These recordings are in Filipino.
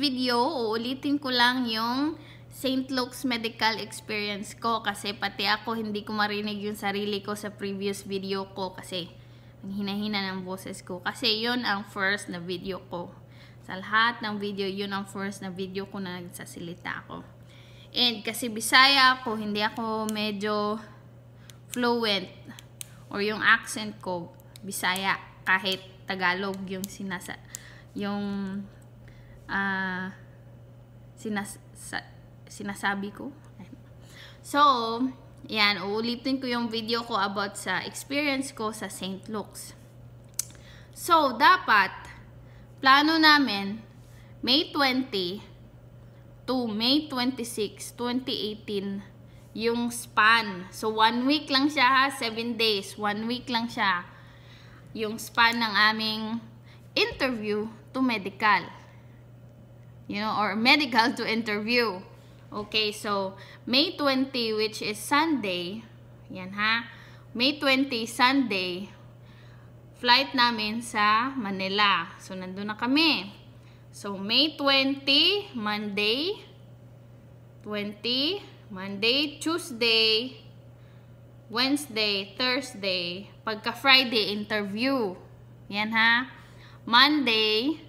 Video, uulitin ko lang yung St. Luke's medical experience ko kasi pati ako hindi ko marinig yung sarili ko sa previous video ko kasi ang hina-hina ng boses ko kasi yun ang first na video ko. Sa lahat ng video, yun ang first na video ko na nagsasalita ako. And kasi Bisaya ako, hindi ako medyo fluent or yung accent ko Bisaya kahit Tagalog yung sinasabi ko. So, yan, uulitin ko yung video ko about sa experience ko sa St. Luke's. So, dapat, plano namin, May 20 to May 26, 2018, yung span. So, 1 week lang siya ha, 7 days. 1 week lang siya. Yung span ng aming interview to medical. You know, or medical to interview. Okay, so May 20, which is Sunday, yan ha, May 20, Sunday, flight namin sa Manila. So, nandun na kami. So, May 20, Monday, Tuesday, Wednesday, Thursday, pagka Friday, interview. Yan ha, Monday,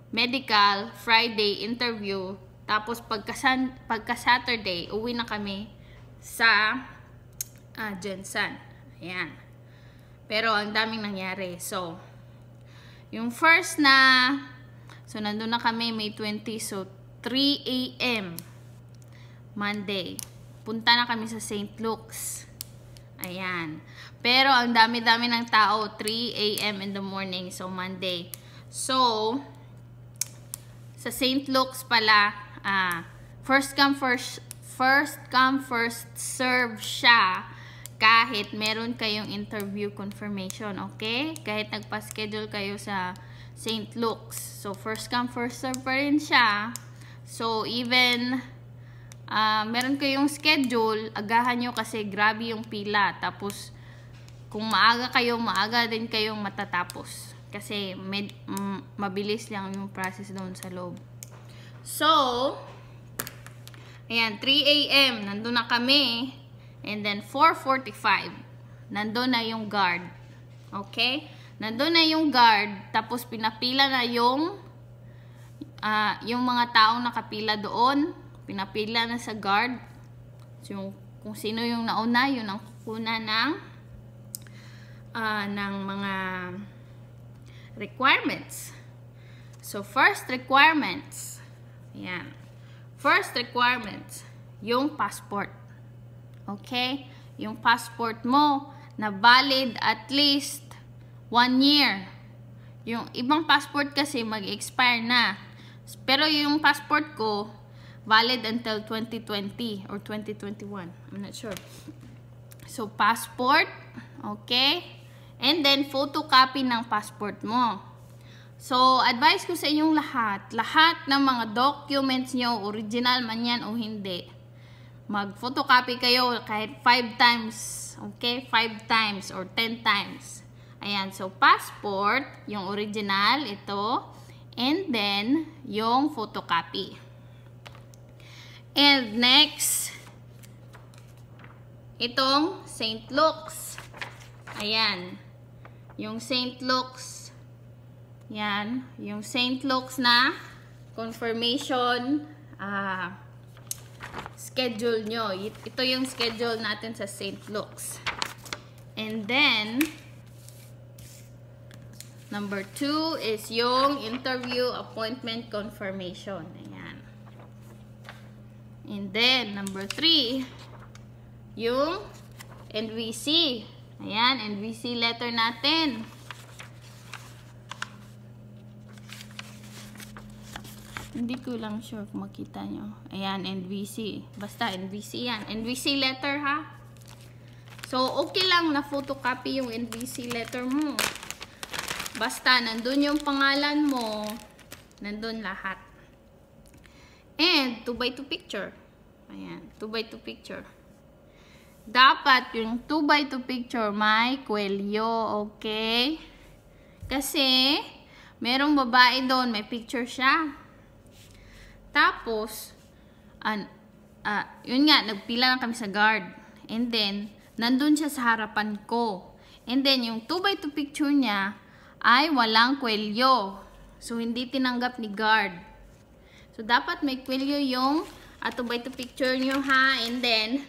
medical, Friday, interview, tapos pagka Saturday, uwi na kami sa Jensen. Ayan. Pero ang daming nangyari. So, yung first na, so nandun na kami May 20, so 3 AM, Monday. Punta na kami sa St. Luke's. Ayan. Pero ang dami-dami ng tao, 3 AM in the morning, so Monday. So, sa St. Luke's pala, first come, first serve siya kahit meron kayong interview confirmation, okay? Kahit nagpa-schedule kayo sa St. Luke's. So, first come, first serve pa rin siya. So, even meron kayong schedule, agahan nyo kasi grabe yung pila. Tapos, kung maaga kayo, maaga din kayong matatapos. Kasi mabilis lang yung process doon sa loob. So, ayan, 3 AM, nandun na kami. And then, 4:45, nandun na yung guard. Okay? Nandun na yung guard. Tapos, pinapila na yung mga taong nakapila doon. Pinapila na sa guard. So, kung sino yung nauna, yun ang kukuna ng mga requirements. So, first requirements. Ayan. First requirements, yung passport. Okay? Yung passport mo na valid at least 1 year. Yung ibang passport kasi mag-expire na. Pero yung passport ko, valid until 2020 or 2021. I'm not sure. So, passport. Okay? And then, photocopy ng passport mo. So, advice ko sa inyong lahat ng mga documents nyo, original man yan o hindi, mag-photocopy kayo kahit 5 times. Okay? 5 times or 10 times. Ayan. So, passport, yung original, ito. And then, yung photocopy. And next, itong St. Luke's. Ayan. Yung St. Luke's. Yan. Yung St. Luke's na confirmation schedule nyo. Ito yung schedule natin sa St. Luke's. And then, number 2 is yung interview appointment confirmation. Ayan. And then, number 3, yung NVC. Ayan, NVC letter natin. Hindi ko lang sure kung makita nyo. Ayan, NVC. Basta NVC yan. NVC letter ha. So, okay lang na photocopy yung NVC letter mo. Basta, nandun yung pangalan mo, nandun lahat. And, 2x2 picture. Ayan, 2x2 picture. Dapat yung 2x2 picture may kwelyo, okay? Kasi, merong babae doon, may picture siya. Tapos, yun nga, nagpila lang kami sa guard. And then, nandun siya sa harapan ko. And then, yung 2x2 picture niya ay walang kwelyo. So, hindi tinanggap ni guard. So, dapat may kwelyo yung 2x2 picture nyo, ha? And then,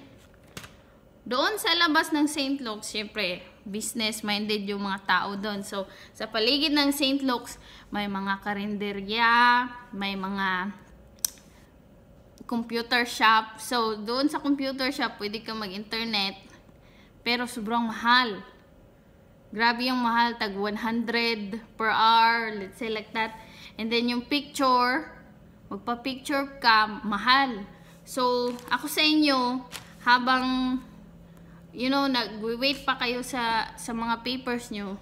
doon sa labas ng St. Luke's, syempre, business-minded yung mga tao doon. So, sa paligid ng St. Luke's, may mga karinderya, may mga computer shop. So, doon sa computer shop, pwede ka mag-internet, pero sobrang mahal. Grabe yung mahal, tag 100 per hour, let's say like that. And then yung picture, magpa-picture ka, mahal. So, ako sa inyo, habang, you know, nag-wait pa kayo sa mga papers nyo,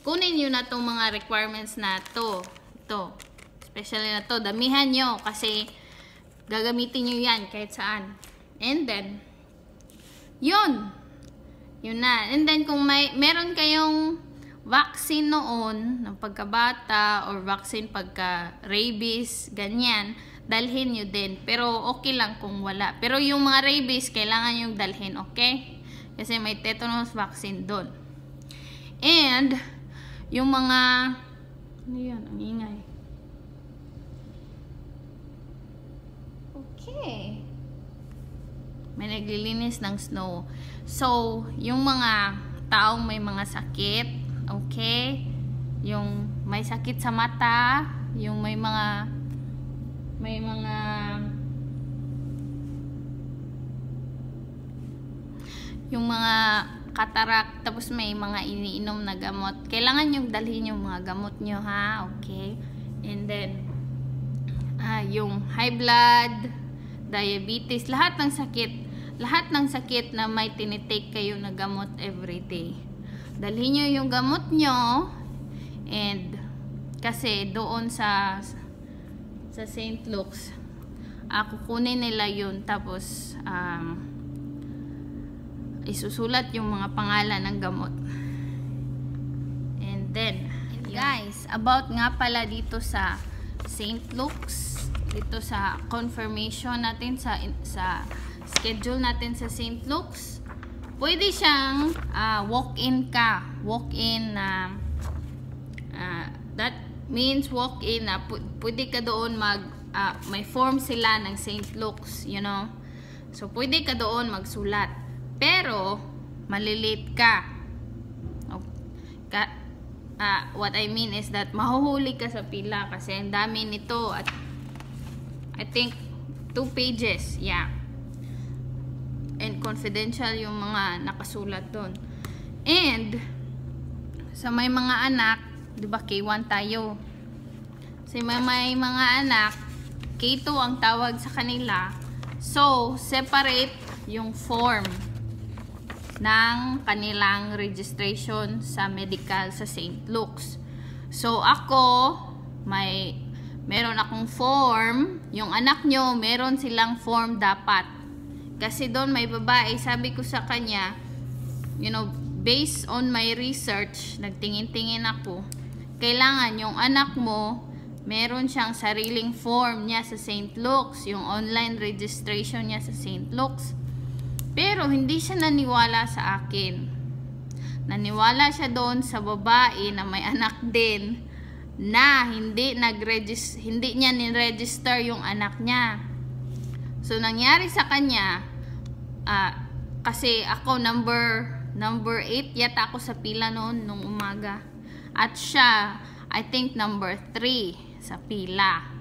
kunin nyo na itong mga requirements na to. Ito. Especially na to. Damihan nyo kasi gagamitin nyo yan kahit saan. And then, yun na. And then, kung meron kayong vaccine noon, ng pagkabata, or vaccine pagka rabies, ganyan, dalhin nyo din. Pero, okay lang kung wala. Pero, yung mga rabies, kailangan yung dalhin, okay? Kasi may tetanus vaccine doon. And, yung mga, ano yan, ang ingay. Okay. May naglilinis ng snow. So, yung mga taong may mga sakit, okay? Yung may sakit sa mata, yung may mga katarak, tapos may mga iniinom na gamot. Kailangan yung dalhin yung mga gamot nyo, ha? Okay? And then, yung high blood, diabetes, lahat ng sakit na may tinitake kayo na gamot everyday. Dalhin nyo yung gamot nyo, and kasi doon sa St. Luke's, kukunin nila yun, tapos isusulat yung mga pangalan ng gamot. And then, guys, about nga pala dito sa St. Luke's, dito sa confirmation natin, sa schedule natin sa St. Luke's, pwede siyang walk-in ka. Walk-in na that means walk-in na pwede ka doon may form sila ng St. Luke's, you know. So, pwede ka doon magsulat. Pero, malilate ka. What I mean is that mahuhuli ka sa pila kasi ang dami nito at I think 2 pages, yeah. And confidential yung mga nakasulat doon. And sa may mga anak, 'di ba K1 tayo. Sa may mga anak, K2 ang tawag sa kanila. So, separate yung form ng kanilang registration sa medical sa St. Luke's. So, ako, meron akong form. Yung anak nyo, meron silang form dapat. Kasi doon may babae, sabi ko sa kanya, you know, based on my research, nagtingin-tingin ako, kailangan yung anak mo, meron siyang sariling form niya sa St. Luke's, yung online registration niya sa St. Luke's. Pero hindi siya naniwala sa akin. Naniwala siya doon sa babae na may anak din na hindi niya ni-register yung anak niya. So nangyari sa kanya, kasi ako number 8 yata ako sa pila noon nung umaga. At siya, I think number 3 sa pila.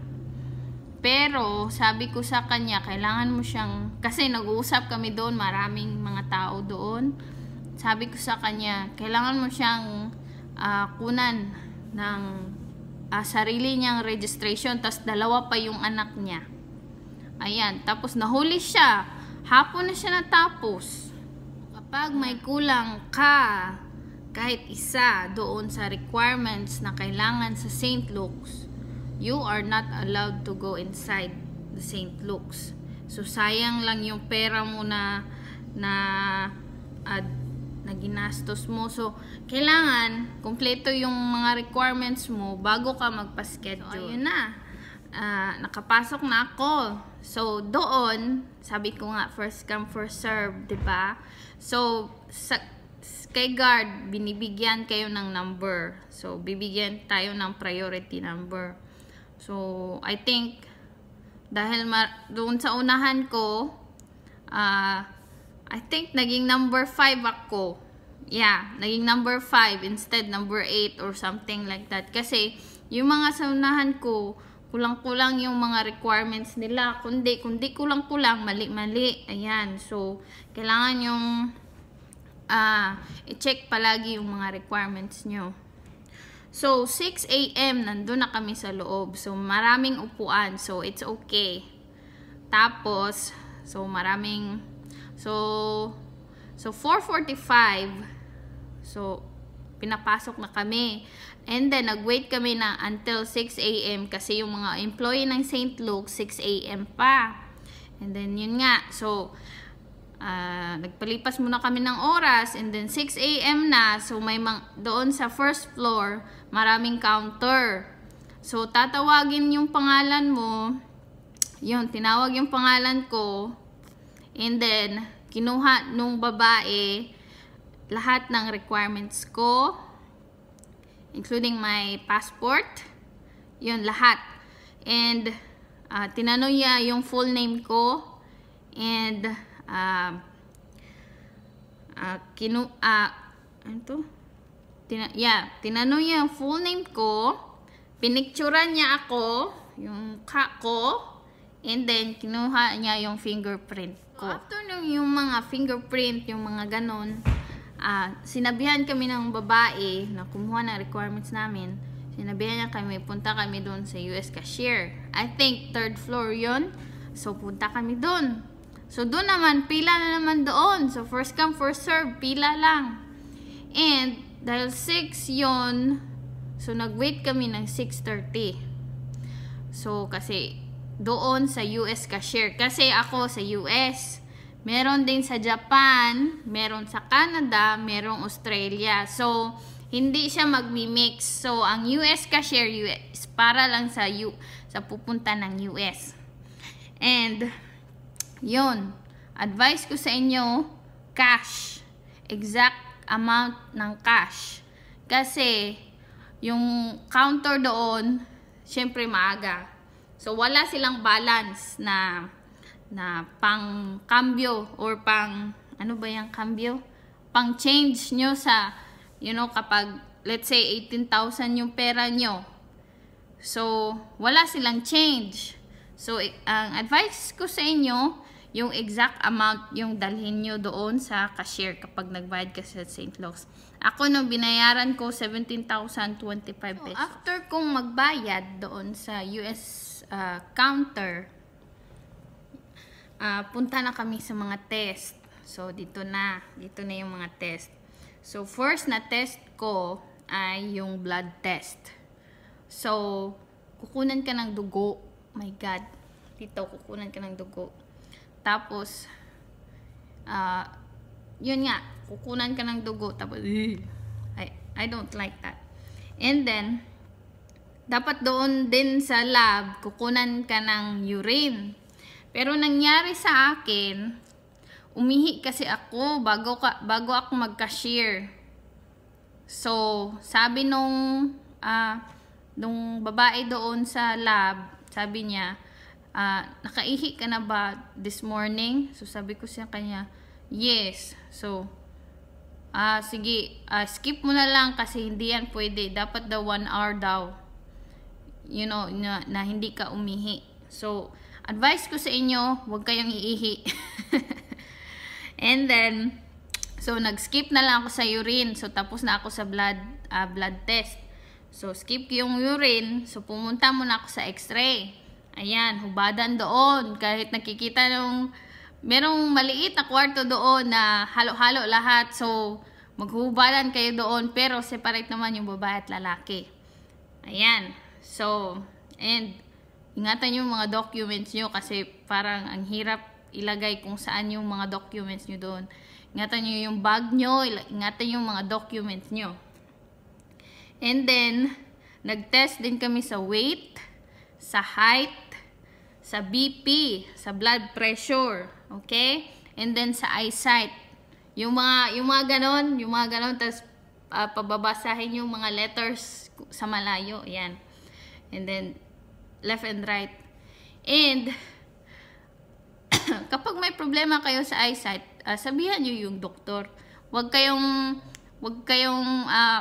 Pero sabi ko sa kanya, kailangan mo siyang, kasi nag-uusap kami doon, maraming mga tao doon. Sabi ko sa kanya, kailangan mo siyang kunan ng sarili niyang registration, tas 2 pa yung anak niya. Ayan, tapos nahuli siya. Hapon na siya natapos. Kapag may kulang ka, kahit isa doon sa requirements na kailangan sa St. Luke's, you are not allowed to go inside the St. Luke's. So sayang lang yung pera mo na ginastos mo. So kailangan kumpleto yung mga requirements mo bago ka magpa-schedule. So, ayun na. Nakapasok na ako. So doon, sabi ko nga, first come first serve, 'di ba? So kay guard, binibigyan kayo ng number. So bibigyan tayo ng priority number. So I think dahil doon sa unahan ko, I think naging number 5 ako. Yeah, naging number 5 instead number 8 or something like that. Kasi yung mga sa unahan ko, kulang-kulang yung mga requirements nila. Kundi kulang-kulang, mali-mali. Ayan. So, kailangan yung i-check palagi yung mga requirements nyo. So, 6 AM, nandun na kami sa loob. So, maraming upuan. So, it's okay. Tapos, so, 4:45, so, pinapasok na kami. And then, nag-wait kami na until 6 AM kasi yung mga employee ng St. Luke, 6 AM pa. And then, yun nga. So, nagpalipas muna kami ng oras. And then, 6 AM na. So, may doon sa first floor, maraming counter. So, tatawagin yung pangalan mo. Yun, tinawag yung pangalan ko. And then, kinuha nung babae lahat ng requirements ko, including my passport. Yun, lahat. And, tinanong niya yung full name ko. And, tinanong niya yung full name ko. Pinicturan niya ako, yung mukha ko. And then, kinuha niya yung fingerprint ko. So, after yung mga fingerprint, yung mga ganon, sinabihan kami ng babae na kumuha ng requirements namin. Sinabihan niya kami, punta kami doon sa US cashier. I think 3rd floor yon. So, punta kami doon. So, doon naman, pila na naman doon. So, first come, first serve, pila lang. And, dahil 6 yon, so, nag-wait kami ng 6:30. So, kasi, doon sa US cashier. Kasi ako sa US. Meron din sa Japan, meron sa Canada, merong Australia. So, hindi siya magmi-mix. So, ang US cashier US para lang sa pupunta ng US. And, yun. Advice ko sa inyo, cash. Exact amount ng cash. Kasi, yung counter doon, syempre maaga. So, wala silang balance na pang cambio or pang, ano ba yung cambio? Pang change nyo sa, kapag, let's say, 18,000 yung pera nyo. So, wala silang change. So, ang advice ko sa inyo, yung exact amount yung dalhin nyo doon sa cashier kapag nagbayad ka sa St. Luke's. Ako nung binayaran ko, 17,025 pesos. So, after kong magbayad doon sa US counter, punta na kami sa mga test. So, dito na yung mga test. So, first na test ko ay yung blood test. So, kukunan ka ng dugo. My God. Dito, kukunan ka ng dugo. Tapos, yun nga, kukunan ka ng dugo. Tapos, I don't like that. And then, dapat doon din sa lab, kukunan ka ng urine. Pero nangyari sa akin, umihi kasi ako bago ako mag-cashier. So, sabi nung babae doon sa lab, sabi niya, nakaihi ka na ba this morning? So, sabi ko sa kanya, yes. So, sige, skip mo na lang kasi hindi yan pwede. Dapat daw 1 hour daw. Na hindi ka umihi. So, advice ko sa inyo, huwag kayong iihi. And then, so, nag-skip na lang ako sa urine. So, tapos na ako sa blood test. So, skip yung urine. So, pumunta muna ako sa x-ray. Ayan, hubadan doon. Kahit nakikita merong maliit na kwarto doon na halo-halo lahat. So, maghubalan kayo doon, pero separate naman yung babae at lalaki. Ayan. So, and ingatan yung mga documents nyo kasi parang ang hirap ilagay kung saan yung mga documents nyo doon. Ingatan nyo yung bag nyo, ingatan yung mga documents nyo. And then, nag-test din kami sa weight, sa height, sa BP, sa blood pressure, okay? And then sa eyesight. Yung mga ganon, tapos pababasahin yung mga letters sa malayo, ayan. And then left and right. And kapag may problema kayo sa eyesight, sabihan niyo yung doktor. Huwag kayong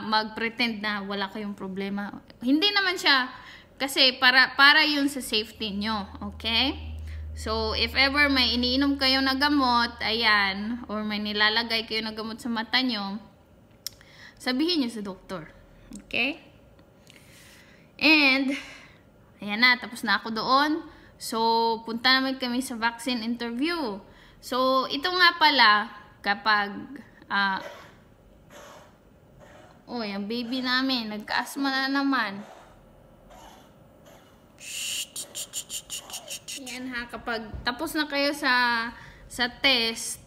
mag-pretend na wala kayong problema. Hindi naman siya kasi para yun sa safety nyo, okay? So if ever may iniinom kayo na gamot, ayan, or may nilalagay kayo na gamot sa mata nyo, sabihin nyo sa doktor, okay? And ayan na, tapos na ako doon. So, punta naman kami sa vaccine interview. So, ito nga pala, kapag, yung baby namin, nagka-asthma na naman. Yan ha, kapag tapos na kayo sa test,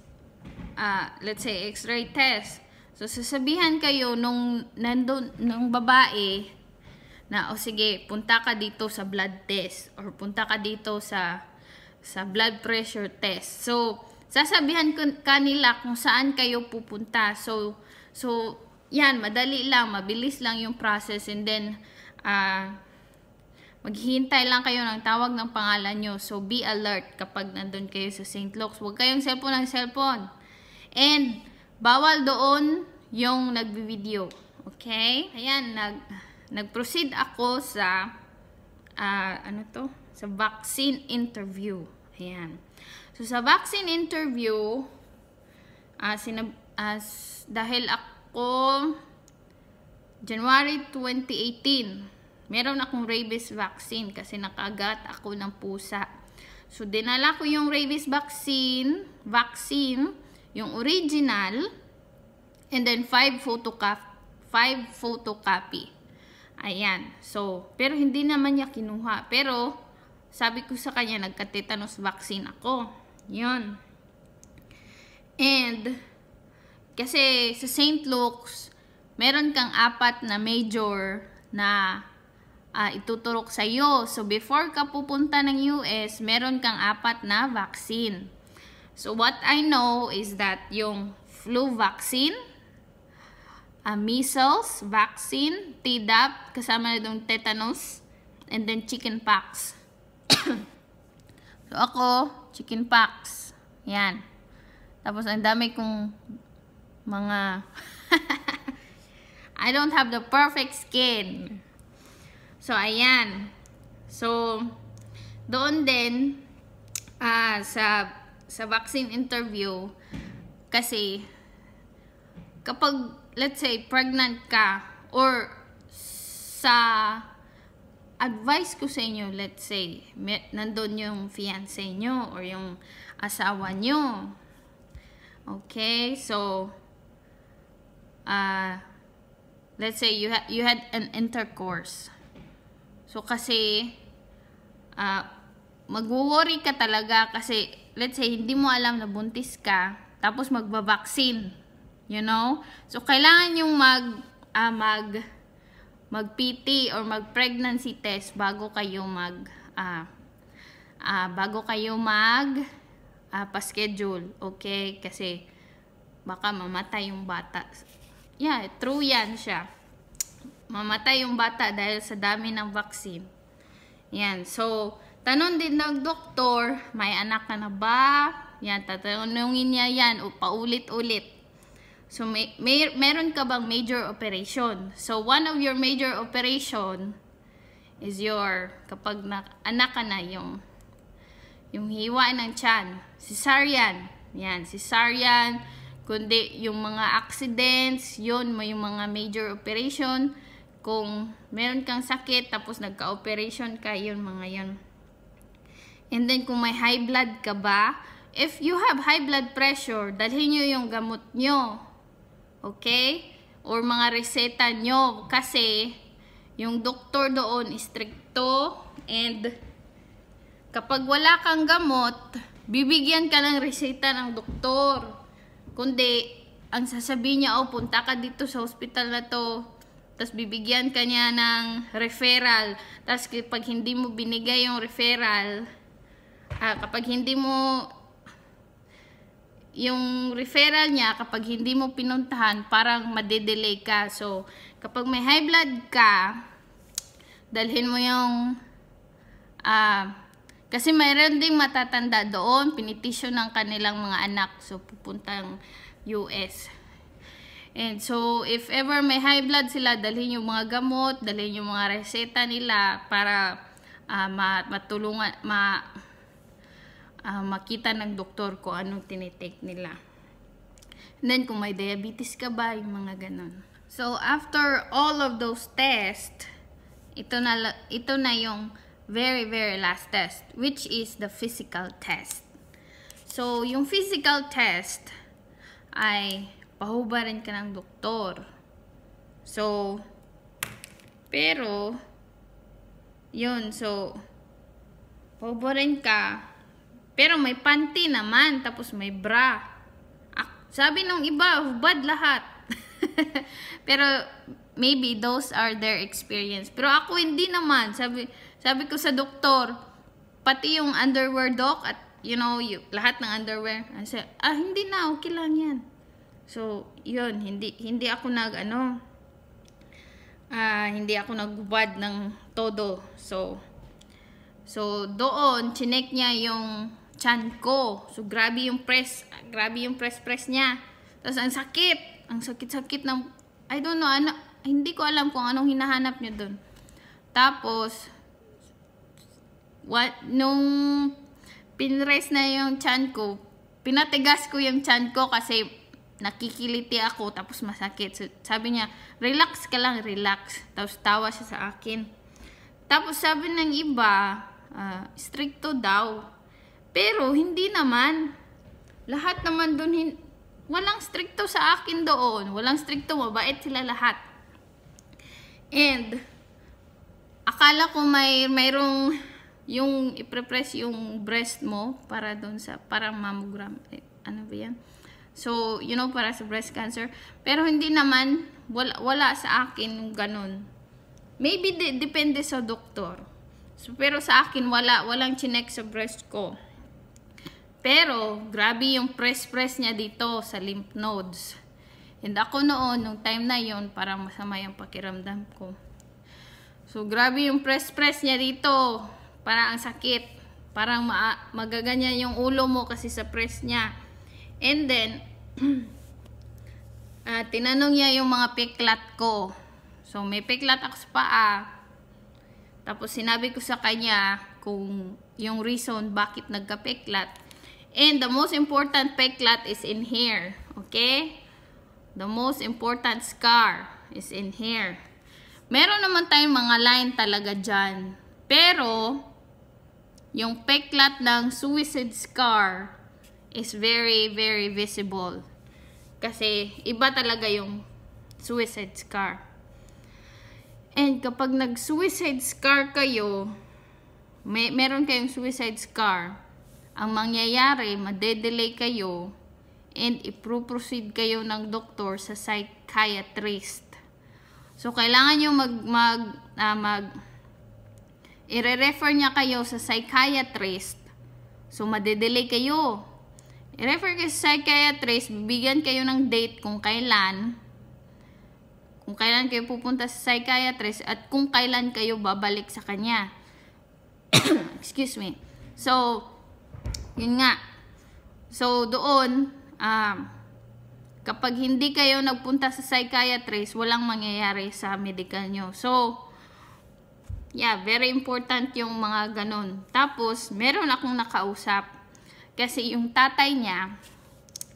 let's say, x-ray test. So, sasabihan kayo nung babae, na sige, punta ka dito sa blood test or punta ka dito sa blood pressure test. So sasabihan kanila kung saan kayo pupunta. So yan, madali lang, mabilis lang yung process, and then maghihintay lang kayo ng tawag ng pangalan nyo. So be alert kapag nandun kayo sa St. Luke's. Huwag kayong cellphone. And bawal doon yung nagbi-video. Okay? Ayan, nag-proceed ako sa sa vaccine interview. Ayan. So sa vaccine interview, dahil ako January 2018, meron akong rabies vaccine kasi nakagat ako ng pusa. So dinala ko yung rabies vaccine, yung original, and then 5 photocopy. Ayan. So, pero hindi naman niya kinuha. Pero, sabi ko sa kanya, nagka-tetanus vaccine ako. Yun. And, kasi sa St. Luke's, meron kang 4 na major na ituturok sa iyo. So, before ka pupunta ng US, meron kang 4 na vaccine. So, what I know is that yung flu vaccine, measles vaccine, Tdap, kasama na doon tetanus, and then chickenpox. So ako, chickenpox. Yan. Tapos ang dami kong mga I don't have the perfect skin. So ayan. So doon din sa vaccine interview, kasi kapag let's say pregnant ka, or sa advice ko sa inyo, let's say nandun yung fiancé nyo or yung asawa nyo, okay, so let's say you had an intercourse. So kasi magwo-worry ka talaga kasi let's say hindi mo alam na buntis ka, tapos magba-vaccine. You know? So, kailangan yung mag-PT or mag-pregnancy test bago kayo pa-schedule. Okay? Kasi, baka mamatay yung bata. Yeah, true yan siya. Mamatay yung bata dahil sa dami ng vaccine. Yan. So, tanong din ng doktor, may anak ka na ba? Yan, tatanungin niya yan o paulit-ulit. So, meron ka bang major operation? So, one of your major operation is kapag anak ka na, yung hiwa ng tiyan. Cesarean. Yan, cesarean. Kundi yung mga accidents, yun, yung mga major operation. Kung meron kang sakit, tapos nagka-operation ka, yun, mga yun. And then, kung may high blood ka ba, if you have high blood pressure, dalhin nyo yung gamot nyo. Okay? Or mga reseta nyo. Kasi, yung doktor doon stricto and kapag wala kang gamot, bibigyan ka ng reseta ng doktor. Kundi, ang sasabihin niya, punta ka dito sa hospital na to. Tapos bibigyan ka niya ng referral. Tapos kapag hindi mo binigay yung referral, kapag hindi mo yung referral niya, kapag hindi mo pinuntahan, parang madedelay ka. So, kapag may high blood ka, dalhin mo yung kasi mayroon ding matatanda doon, pinitisyon ng kanilang mga anak. So, pupuntang US. And so, if ever may high blood sila, dalhin yung mga gamot, dalhin yung mga reseta nila para matulungan, makita ng doktor kung anong tinitake nila. And then, kung may diabetes ka ba, yung mga ganon. So, after all of those tests, ito na yung very, very last test, which is the physical test. So, yung physical test ay pahubarin ka ng doktor. So, pero, yun, so, pahubarin ka, pero may panty naman, tapos may bra. Sabi nung iba, hubad lahat. Pero, maybe those are their experience. Pero ako hindi naman. Sabi ko sa doktor, pati yung underwear doc, at lahat ng underwear, hindi na, okay lang yan. So, yun, hindi ako hindi ako naghubad ng todo. So doon, chinek niya yung chan ko. So, grabe yung press niya. Tapos, ang sakit ng, I don't know, hindi ko alam kung anong hinahanap niya doon. Tapos, nung pinrest na yung chan ko, pinatigas ko yung chan ko kasi nakikiliti ako, tapos masakit. So, sabi niya, relax ka lang, relax. Tapos, tawa siya sa akin. Tapos, sabi ng iba, stricto daw. Pero, hindi naman. Lahat naman doon, walang stricto sa akin doon. Walang stricto, mabait sila lahat. And, akala ko mayroong yung iprepress yung breast mo para doon sa, parang mammogram. Ano ba yan? So, para sa breast cancer. Pero, hindi naman, wala sa akin ganun. Maybe, depende sa doktor. So, pero sa akin, walang chinek sa breast ko. Pero, grabe yung press niya dito sa lymph nodes. And ako noon, nung time na yon, parang masama yung pakiramdam ko. So, grabe yung press niya dito. Parang ang sakit. Parang magaganyan yung ulo mo kasi sa press niya. And then, tinanong niya yung mga peklat ko. So, may peklat ako sa paa. Tapos, sinabi ko sa kanya kung yung reason bakit nagka-peklat. And the most important peklat is in here. Okay? The most important scar is in here. Meron naman tayong mga line talaga dyan. Pero, yung peklat ng suicide scar is very, very visible. Kasi, iba talaga yung suicide scar. And kapag nag-suicide scar kayo, meron kayong suicide scar, ang mangyayari, madedelay kayo, and iproproceed kayo ng doktor sa psychiatrist. So, kailangan nyo i-refer niya kayo sa psychiatrist. So, madedelay kayo. I-refer kayo sa psychiatrist, bibigyan kayo ng date kung kailan kayo pupunta sa psychiatrist at kung kailan kayo babalik sa kanya. Excuse me. So, yun nga. So, doon, kapag hindi kayo nagpunta sa psychiatrist, walang mangyayari sa medical nyo. So, yeah, very important yung mga ganun. Tapos, meron akong nakausap. Kasi yung tatay niya,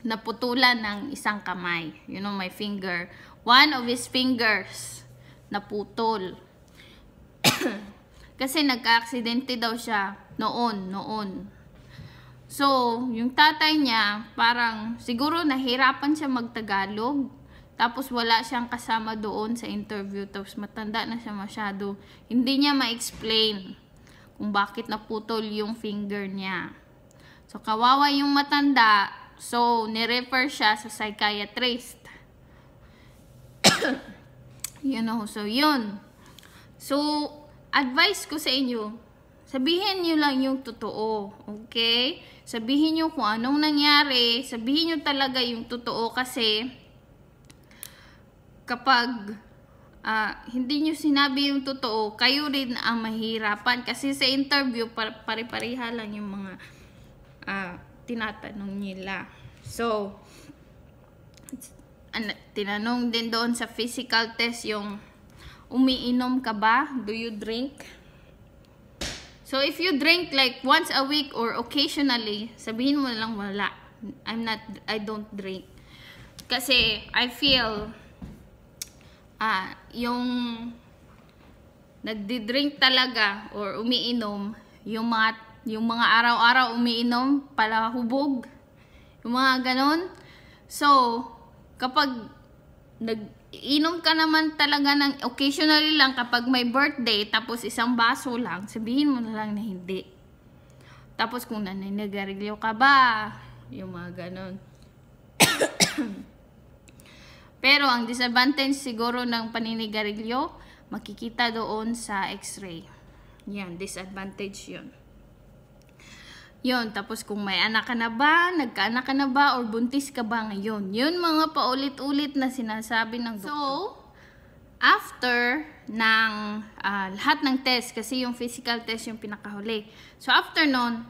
naputulan ng isang kamay. My finger. One of his fingers, naputol. Kasi nagka-aksidente daw siya noon. So, yung tatay niya, parang siguro nahirapan siya magtagalog. Tapos wala siyang kasama doon sa interview. Tapos matanda na siya masyado. Hindi niya ma-explain kung bakit naputol yung finger niya. So kawawa yung matanda. So nirefer siya sa psychiatrist. So yun. So advice ko sa inyo, sabihin nyo lang yung totoo. Okay? Sabihin nyo kung anong nangyari. Sabihin nyo talaga yung totoo kasi kapag hindi nyo sinabi yung totoo, kayo rin ang mahirapan. Kasi sa interview, pare-pareha lang yung mga tinatanong nila. So, tinanong din doon sa physical test yung umiinom ka ba? Do you drink? So, if you drink like once a week or occasionally, sabihin mo lang wala. I don't drink. Kasi I feel yung nagdi-drink talaga or umiinom, yung mga araw-araw umiinom, palahubog, yung mga ganon. So, kapag nag-inom ka naman talaga ng occasionally lang kapag may birthday, tapos isang baso lang, sabihin mo na lang na hindi. Tapos kung naninigarilyo ka ba, yung mga ganon. Pero ang disadvantage siguro ng paninigarilyo, makikita doon sa x-ray. Yan, disadvantage yun. Yun, tapos kung may anak ka na ba, nagkaanak ka na ba, or buntis ka ba ngayon. Yun mga paulit-ulit na sinasabi ng doktor. So, after ng lahat ng test, kasi yung physical test yung pinakahuli. So, after nun,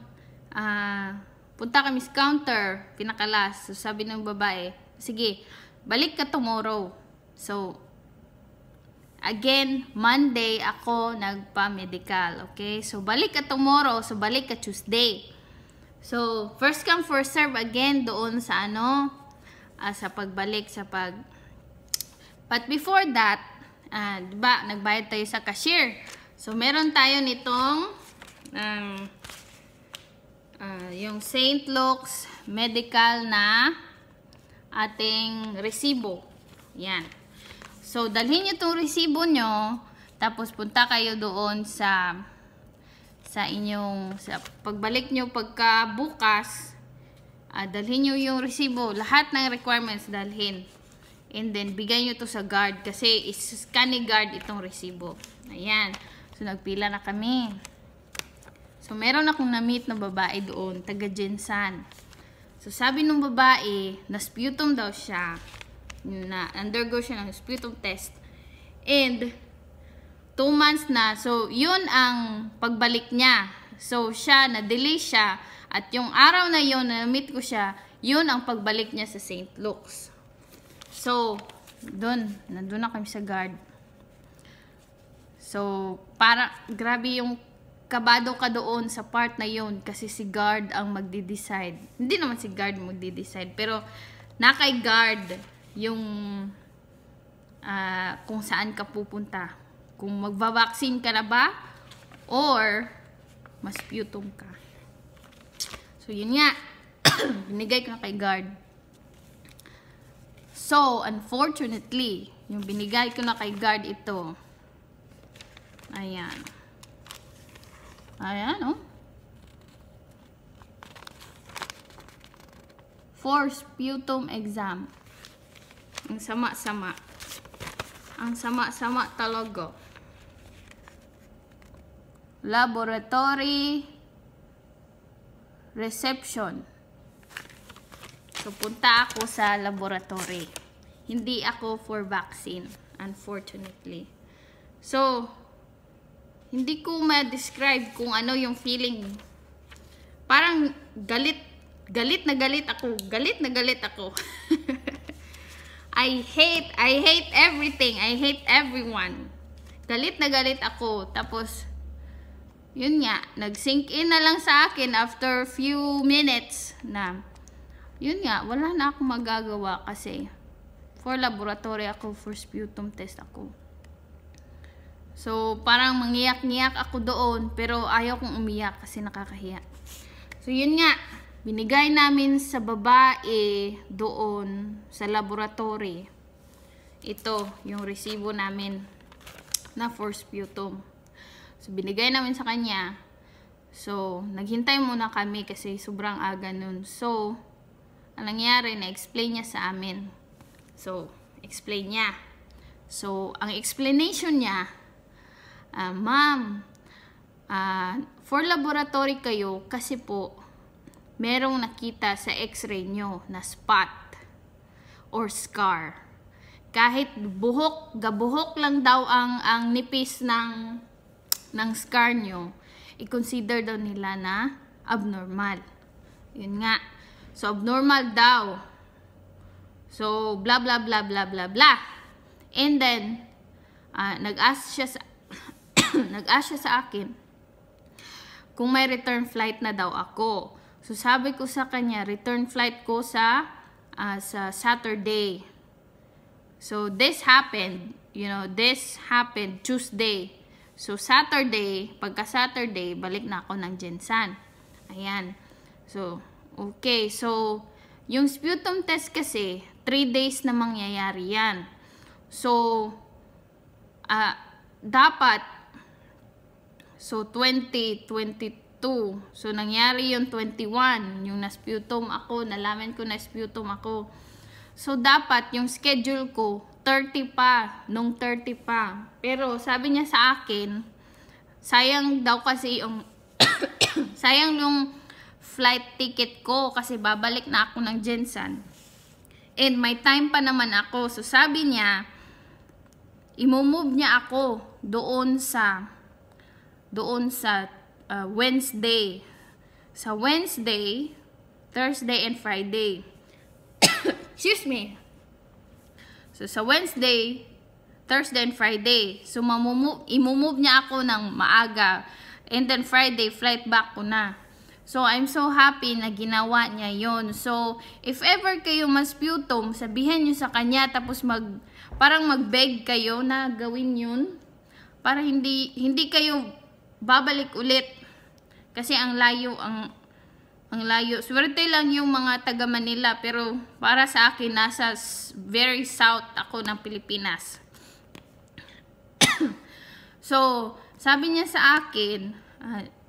punta kami sa counter, pinakalas. So, sabi ng babae, sige, balik ka tomorrow. So, again, Monday ako nagpa-medical. Okay? So, balik ka tomorrow. So, balik ka Tuesday. So, first come, first serve again doon sa sa pagbalik, But before that, diba, nagbayad tayo sa cashier. So, meron tayo nitong yung St. Luke's Medical na ating resibo. Yan. So, dalhin nyo itong resibo nyo, tapos punta kayo doon sa pagbalik nyo pagkabukas, dalhin nyo yung resibo. Lahat ng requirements dalhin. And then, bigay nyo to sa guard kasi is-scan ni guard itong resibo. Ayan. So, nagpila na kami. So, meron akong na-meet na babae doon, taga Jensan. So, sabi nung babae, na-sputum daw siya, na-undergo siya ng sputum test. And, 2 months na. So, yun ang pagbalik niya. So, na-delay siya. At yung araw na yun, na-meet ko siya, yun ang pagbalik niya sa St. Luke's. So, nandun na kami sa guard. So, grabe yung kabado ka doon sa part na yun kasi si guard ang magde-decide. Hindi naman si guard magde-decide, pero nakay guard yung kung saan ka pupunta. Kung magva-vaccine ka na ba or mas sputum ka. So, yun nga. Binigay ko na kay guard. So, unfortunately, yung binigay ko na kay guard ito. Ayan. Ayan, oh. For sputum exam. Ang sama-sama. Ang sama-sama talaga. Laboratory reception. So, punta ako sa laboratory. Hindi ako for vaccine, unfortunately. So, hindi ko ma-describe kung ano yung feeling. Parang galit na galit ako. Galit na galit ako. I hate everything. I hate everyone. Galit na galit ako. Tapos, yun nga, nag-sink in na lang sa akin after few minutes na, yun nga, wala na akong magagawa kasi for laboratory ako, for sputum test ako. So, parang mangiyak-ngiyak ako doon, pero ayaw kong umiyak kasi nakakahiya. So, yun nga, binigay namin sa babae doon sa laboratory ito, yung resibo namin na for sputum. So, binigay namin sa kanya. So, naghintay muna kami kasi sobrang aga nun. So, ang nangyari, na-explain niya sa amin. So, explain niya. So, ang explanation niya, ma'am, for laboratory kayo kasi po, merong nakita sa x-ray nyo na spot or scar. Kahit gabuhok lang daw ang nipis ng scar nyo, i-consider daw nila na abnormal. Yun nga. So, abnormal daw. So, blah, blah, blah, blah, blah, blah. And then, nag-ask siya sa akin kung may return flight na daw ako. So, sabi ko sa kanya, return flight ko sa Saturday. So, this happened Tuesday. So, pagka Saturday, balik na ako ng Jensan. Ayan. So, okay. So, yung sputum test kasi, 3 days na mangyayari yan. So, dapat, 2022. So, nangyari yung 21. Yung na-sputum ako, nalaman ko na-sputum ako. So, dapat yung schedule ko, 30 pa. Nung 30 pa. Pero, sabi niya sa akin, sayang daw kasi yung, sayang yung flight ticket ko kasi babalik na ako ng Jensan. And may time pa naman ako. So, sabi niya, imomove niya ako doon sa Wednesday. Sa Wednesday, Thursday, and Friday. Excuse me. So, sa Wednesday, Thursday, and Friday. So, imomove niya ako ng maaga. And then, Friday, flight back ko na. So, I'm so happy na ginawa niya yon. So, if ever kayo ma-sputum, sabihin niyo sa kanya, tapos parang mag-beg kayo na gawin yun. Para hindi kayo babalik ulit. Kasi ang layo. Swerte lang yung mga taga Manila, pero para sa akin, nasa very south ako ng Pilipinas. So, sabi niya sa akin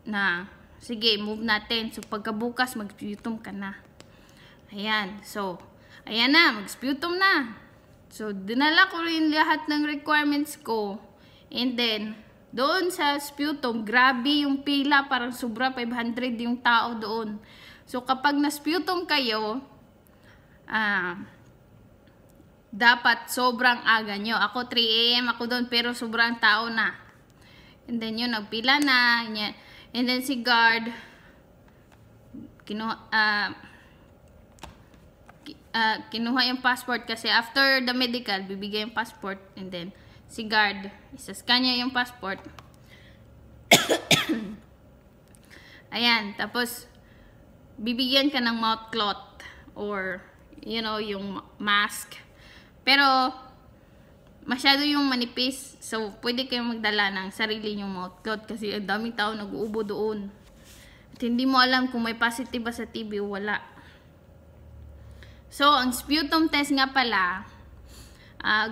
na, sige, move natin. So, pagkabukas, mag-sputum ka na. Ayan. So, ayan na, mag-sputum na. So, dinala ko rin lahat ng requirements ko. And then, doon sa sputum, grabe yung pila, parang sobra 500 yung tao doon. So, kapag na-sputum kayo, dapat sobrang aga nyo. Ako 3 AM ako doon, pero sobrang tao na. And then yun, nagpila na. And then si guard, kinuha yung passport kasi after the medical, bibigay yung passport. And then, si guard, isascan niya yung passport. Ayan, tapos bibigyan ka ng mouth cloth or yung mask. Pero masyado yung manipis, so pwede kayong magdala ng sarili yung mouth cloth kasi ang daming tao nag-uubo doon. At hindi mo alam kung may positive ba sa TB o wala. So, ang sputum test nga pala,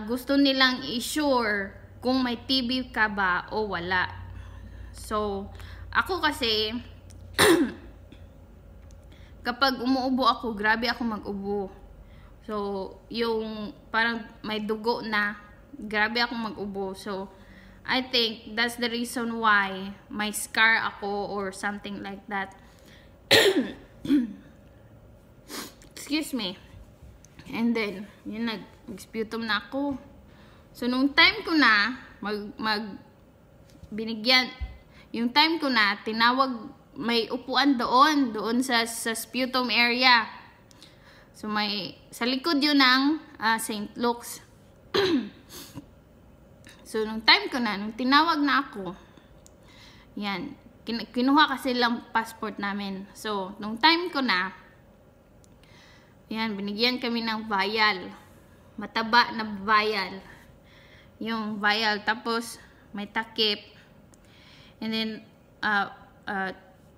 gusto nilang i-sure kung may TB ka ba o wala. So, ako kasi, kapag umuubo ako, grabe ako mag-ubo. So, yung parang may dugo na, grabe ako mag-ubo. So, I think that's the reason why may scar ako or something like that. Excuse me. And then, yun, nag-sputum na ako. So, nung time ko na, yung time ko na, tinawag, may upuan doon sa sputum area. So, sa likod yun ng St. Luke's. So, nung time ko na, nung tinawag na ako, yan, kinuha kasi lang passport namin. So, nung time ko na, yan, binigyan kami ng vial. Mataba na vial. Yung vial. Tapos, may takip. And then,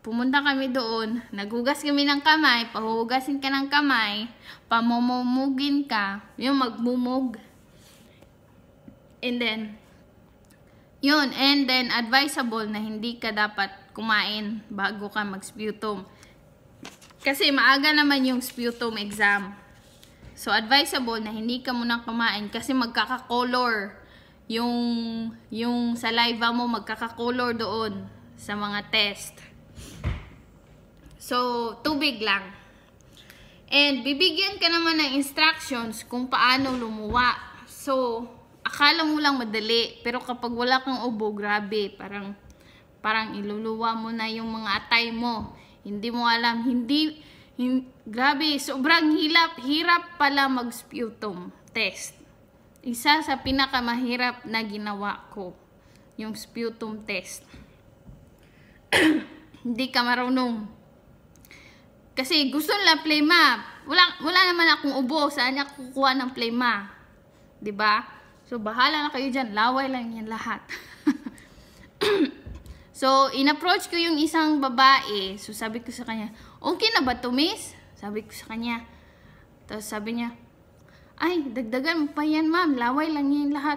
pumunta kami doon. Naghugas kami ng kamay. Pahuhugasin ka ng kamay. Pamumugin ka. Yung magmumug. And then, yun. And then, advisable na hindi ka dapat kumain bago ka mag-sputum. Kasi maaga naman yung sputum exam. So, advisable na hindi ka muna kumain kasi magkaka-color yung saliva mo, magkaka-color doon sa mga test. So, tubig lang. And, bibigyan ka naman ng instructions kung paano lumuwa. So, akala mo lang madali. Pero kapag wala kang ubo, grabe. Parang iluluwa mo na yung mga atay mo. Hindi mo alam. Grabe. Sobrang hirap pala mag-sputum test. Isa sa pinakamahirap na ginawa ko. Yung sputum test. Hindi ka marunong. Kasi gusto nila plema. Wala naman akong ubo. Saan niya kukuha ng plema? Diba? So, bahala na kayo dyan. Laway lang yan lahat. So, in-approach ko yung isang babae. So, sabi ko sa kanya, okay na ba to, miss? Sabi ko sa kanya. Tapos sabi niya, ay, dagdagan mo pa yan, ma'am. Laway lang yan lahat.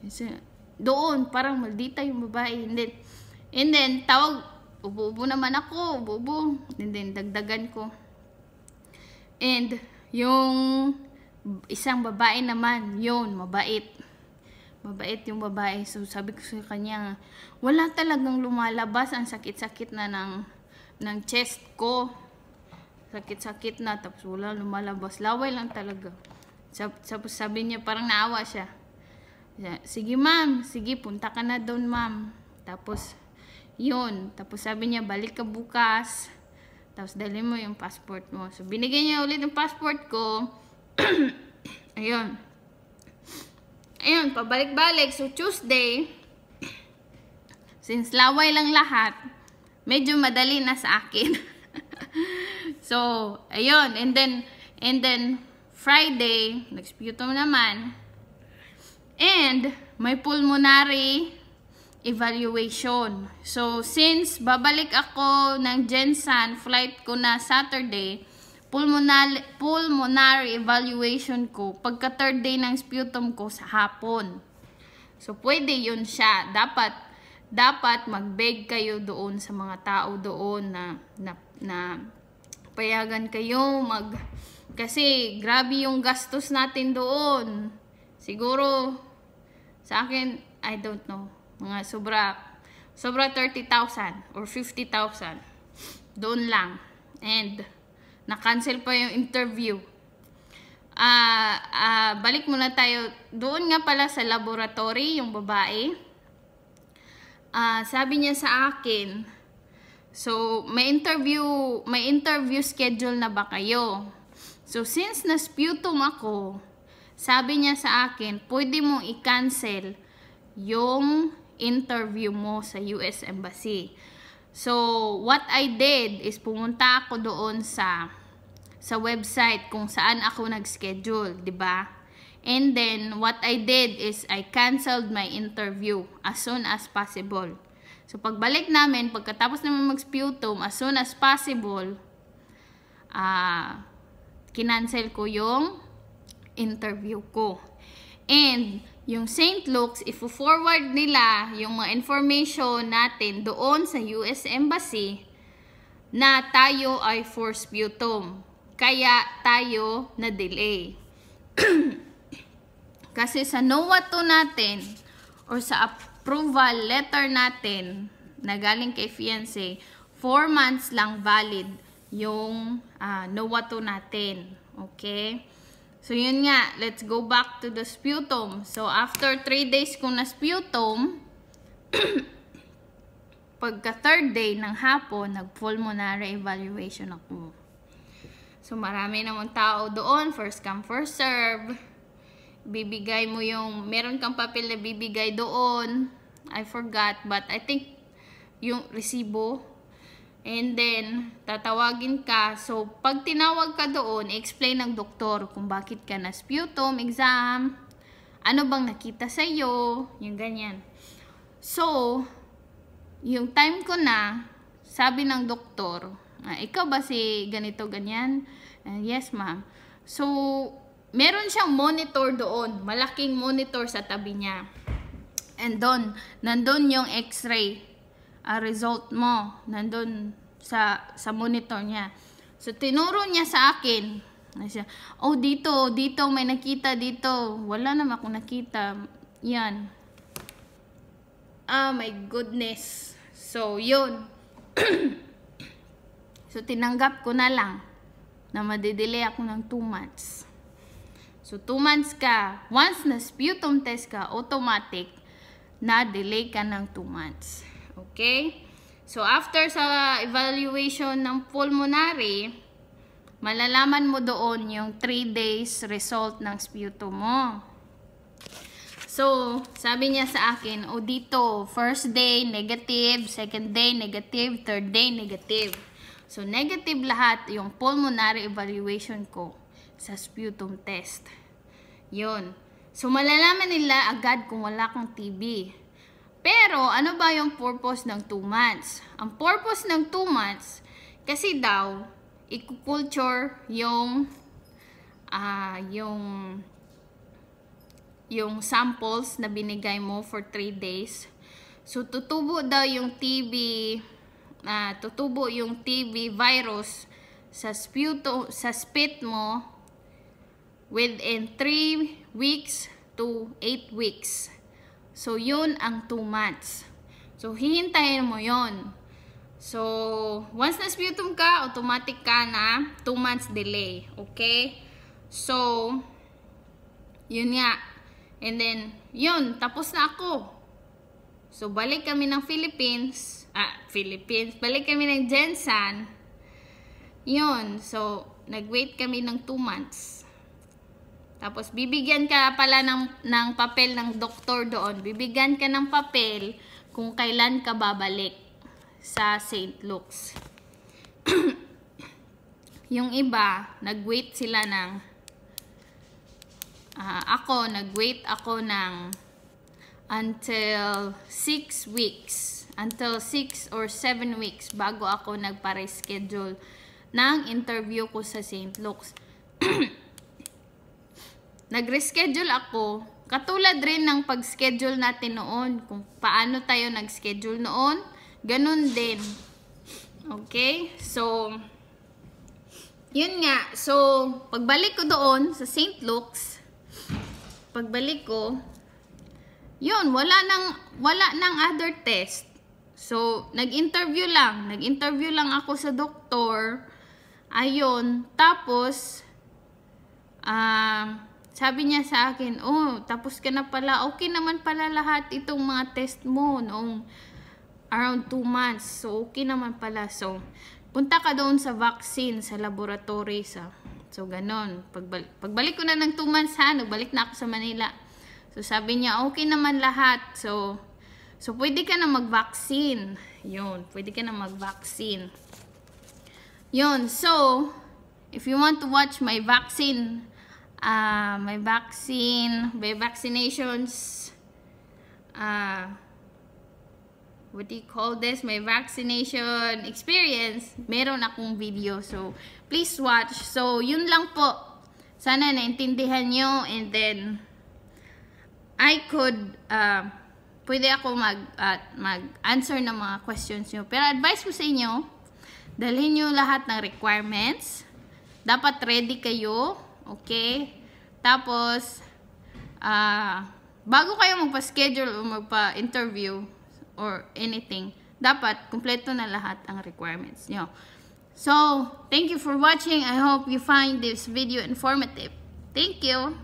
So, doon, parang maldita yung babae. And then tawag, ubo-ubo naman ako, ubo-ubo. And then, dagdagan ko. And, yung isang babae naman, yun, mabait. Mabait yung babae. So, sabi ko sa kanya, wala talagang lumalabas. Ang sakit-sakit na ng chest ko. Sakit-sakit na. Tapos, wala lumalabas. Laway lang talaga. Tapos, sabi niya, parang naawa siya. Sige, ma'am. Sige, punta ka na doon, ma'am. Tapos, yun. Tapos sabi niya, balik ka bukas. Tapos dali mo yung passport mo. So, binigay niya ulit yung passport ko. Ayun. Ayun, pabalik-balik. So, Tuesday, since laway lang lahat, medyo madali na sa akin. So, ayun. And then Friday, nag-sputum naman. And, may pulmonary evaluation. So, since babalik ako ng Jensan, flight ko na Saturday, pulmonary evaluation ko, pagka third day ng sputum ko sa hapon. So, pwede yun siya. Dapat mag-beg kayo doon sa mga tao doon na payagan kayo kasi grabe yung gastos natin doon. Siguro, sa akin, I don't know. Mga sobra 30,000 or 50,000. Doon lang. And, na-cancel pa yung interview. Balik muna tayo. Doon nga pala sa laboratory, yung babae. Sabi niya sa akin, so, may interview schedule na ba kayo? So, since na-sputum ako, sabi niya sa akin, pwede mong i-cancel yung interview mo sa US Embassy. So, what I did is pumunta ako doon sa website kung saan ako nag-schedule, 'di ba? And then, what I did is I canceled my interview as soon as possible. So, pagbalik namin, pagkatapos namin mag-sputum, as soon as possible, kinancel ko yung interview ko. And, yung St. Luke's, ifo-forward nila yung mga information natin doon sa US Embassy na tayo ay for sputum. Kaya tayo na-delay. Kasi sa NOAA 2 natin or sa approval letter natin na galing kay fiancé, 4 months lang valid yung NOAA 2 natin. Okay? So, yun nga. Let's go back to the sputum. So, after 3 days kong na-sputum, pagka third day ng hapon, nag-pulmonary evaluation ako. So, marami namang tao doon. First come, first serve. Bibigay mo yung, meron kang papel na bibigay doon. I forgot, but I think yung resibo. And then, tatawagin ka. So, pag tinawag ka doon, explain ng doktor kung bakit ka na sputum exam, ano bang nakita sa'yo, yung ganyan. So, yung time ko na, sabi ng doktor, ikaw ba si ganito, ganyan? Yes, ma'am. So, meron siyang monitor doon. Malaking monitor sa tabi niya. And nandun yung x-ray result mo. Nandun sa monitor niya. So, tinuro niya sa akin. Siya, oh, dito may nakita dito. Wala naman akong nakita. Yan. Ah, my goodness. So, yun. So, tinanggap ko na lang na madidelay ako ng 2 months. So, 2 months ka. Once na sputum test ka, automatic na delay ka ng 2 months. Okay? So, after sa evaluation ng pulmonary, malalaman mo doon yung 3 days result ng sputum mo. So, sabi niya sa akin, o dito, first day, negative, second day, negative, third day, negative. So, negative lahat yung pulmonary evaluation ko sa sputum test. Yun. So, malalaman nila agad kung wala kang TB. Pero, ano ba yung purpose ng 2 months? Ang purpose ng 2 months, kasi daw, i-culture yung samples na binigay mo for 3 days. So, tutubo daw yung TB, tutubo yung TB virus sa spit mo within 3 weeks to 8 weeks. So, yun ang 2 months. So, hihintayin mo yun. So, once na sputum ka, automatic ka na 2 months delay. Okay? So, yun nga. And then, yun, tapos na ako. So, balik kami ng Philippines. Balik kami ng Gensan. Yun. So, nag-wait kami ng 2 months. Tapos, bibigyan ka pala ng papel ng doktor doon. Bibigyan ka ng papel kung kailan ka babalik sa St. Luke's. Yung iba, nag-wait sila ng nag-wait ako ng until 6 weeks. Until 6 or 7 weeks bago ako nagpa-reschedule ng interview ko sa St. Luke's. Nag-reschedule ako. Katulad rin ng pag-schedule natin noon. Kung paano tayo nag-schedule noon, ganun din. Okay? So, yun nga. So, pagbalik ko doon sa St. Luke's, pagbalik ko, yun, wala nang other test. So, nag-interview lang ako sa doktor. Ayun, tapos, sabi niya sa akin, oh, tapos ka na pala, okay naman pala lahat itong mga test mo noong around 2 months. So, okay naman pala. So, punta ka doon sa vaccine, sa laboratory, so, ganon. Pagbalik ko na ng 2 months, nagbalik na ako sa Manila. So, sabi niya, okay naman lahat. So pwede ka na mag-vaccine. Yun, pwede ka na mag-vaccine. Yun, so, if you want to watch my vaccinations, what do you call this? My vaccination experience, meron akong video. So, please watch. So, yun lang po. Sana naintindihan nyo. And then, I could, pwede ako mag-answer ng mga questions nyo. Pero advice ko sa inyo, dalhin nyo lahat ng requirements. Dapat ready kayo. Okay? Tapos, bago kayo magpa-schedule o magpa-interview, or anything, dapat kumpleto na lahat ang requirements nyo. So, thank you for watching. I hope you find this video informative. Thank you.